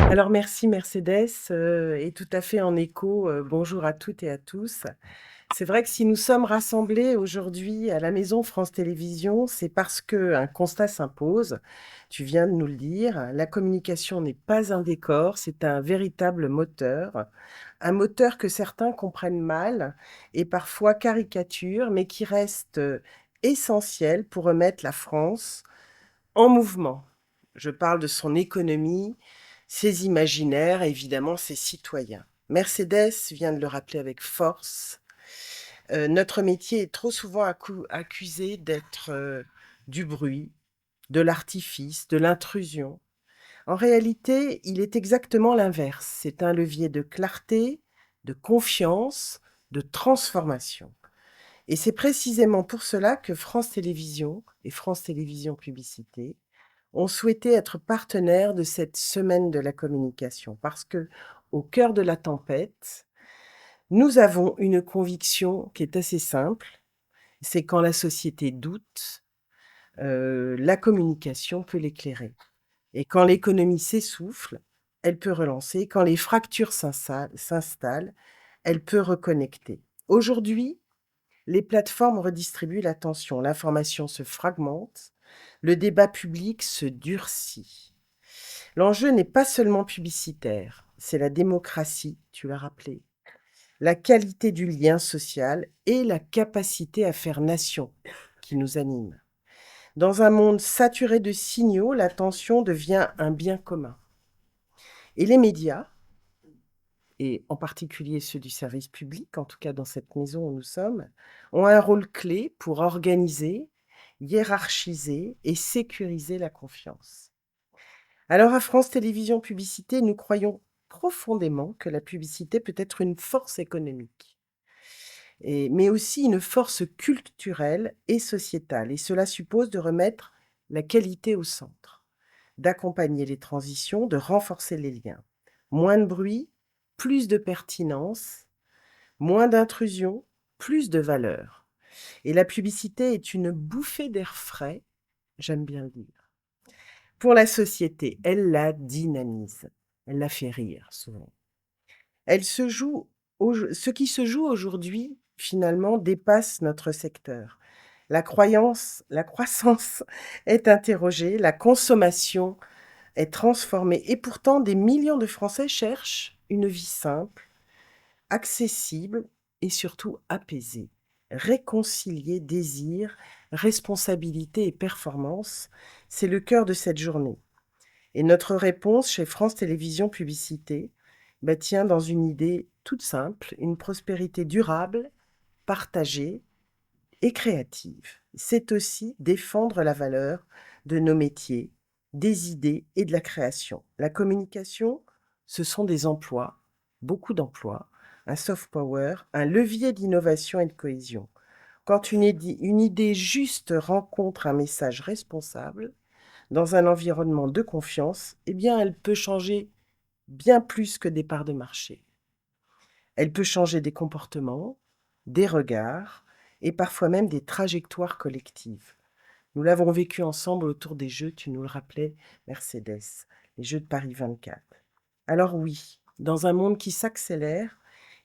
Alors merci Mercedes, et tout à fait en écho, bonjour à toutes et à tous. C'est vrai que si nous sommes rassemblés aujourd'hui à la maison France Télévisions, c'est parce qu'un constat s'impose. Tu viens de nous le dire, la communication n'est pas un décor, c'est un véritable moteur. Un moteur que certains comprennent mal et parfois caricaturent, mais qui reste, essentiel pour remettre la France en mouvement. Je parle de son économie, ses imaginaires et évidemment ses citoyens. Mercedes vient de le rappeler avec force. Notre métier est trop souvent accusé d'être du bruit, de l'artifice, de l'intrusion. En réalité, il est exactement l'inverse. C'est un levier de clarté, de confiance, de transformation. Et c'est précisément pour cela que France Télévisions et France Télévisions Publicité ont souhaité être partenaires de cette semaine de la communication parce que, au cœur de la tempête, nous avons une conviction qui est assez simple, c'est quand la société doute, la communication peut l'éclairer. Et quand l'économie s'essouffle, elle peut relancer. Quand les fractures s'installent, elle peut reconnecter. Aujourd'hui, les plateformes redistribuent l'attention, l'information se fragmente, le débat public se durcit. L'enjeu n'est pas seulement publicitaire, c'est la démocratie, tu l'as rappelé, la qualité du lien social et la capacité à faire nation qui nous anime. Dans un monde saturé de signaux, l'attention devient un bien commun. Et les médias, et en particulier ceux du service public, en tout cas dans cette maison où nous sommes, ont un rôle clé pour organiser, hiérarchiser et sécuriser la confiance. Alors à France Télévisions Publicité, nous croyons profondément que la publicité peut être une force économique, mais aussi une force culturelle et sociétale. Et cela suppose de remettre la qualité au centre, d'accompagner les transitions, de renforcer les liens. Moins de bruit, plus de pertinence, moins d'intrusion, plus de valeur. Et la publicité est une bouffée d'air frais, j'aime bien le dire, pour la société. Elle la dynamise, elle la fait rire souvent. Ce qui se joue aujourd'hui, finalement, dépasse notre secteur. La croissance est interrogée, la consommation est transformée, et pourtant des millions de Français cherchent une vie simple, accessible et surtout apaisée. Réconcilier désir, responsabilité et performance, c'est le cœur de cette journée. Et notre réponse chez France Télévisions Publicité tient dans une idée toute simple, une prospérité durable, partagée et créative. C'est aussi défendre la valeur de nos métiers, des idées et de la création. La communication, ce sont des emplois, beaucoup d'emplois, un soft power, un levier d'innovation et de cohésion. Quand une idée juste rencontre un message responsable, dans un environnement de confiance, eh bien, elle peut changer bien plus que des parts de marché. Elle peut changer des comportements, des regards et parfois même des trajectoires collectives. Nous l'avons vécu ensemble autour des Jeux, tu nous le rappelais, Mercedes, les Jeux de Paris 24. Alors oui, dans un monde qui s'accélère,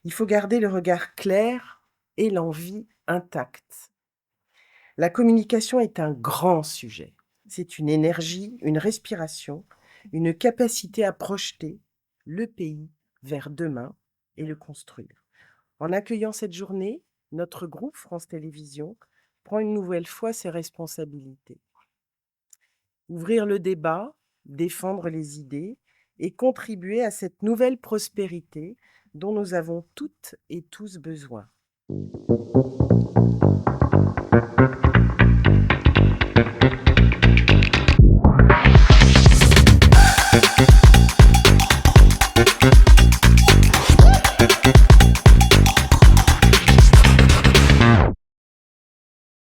il faut garder le regard clair et l'envie intacte. La communication est un grand sujet. C'est une énergie, une respiration, une capacité à projeter le pays vers demain et le construire. En accueillant cette journée, notre groupe France Télévisions prend une nouvelle fois ses responsabilités. Ouvrir le débat, défendre les idées et contribuer à cette nouvelle prospérité dont nous avons toutes et tous besoin.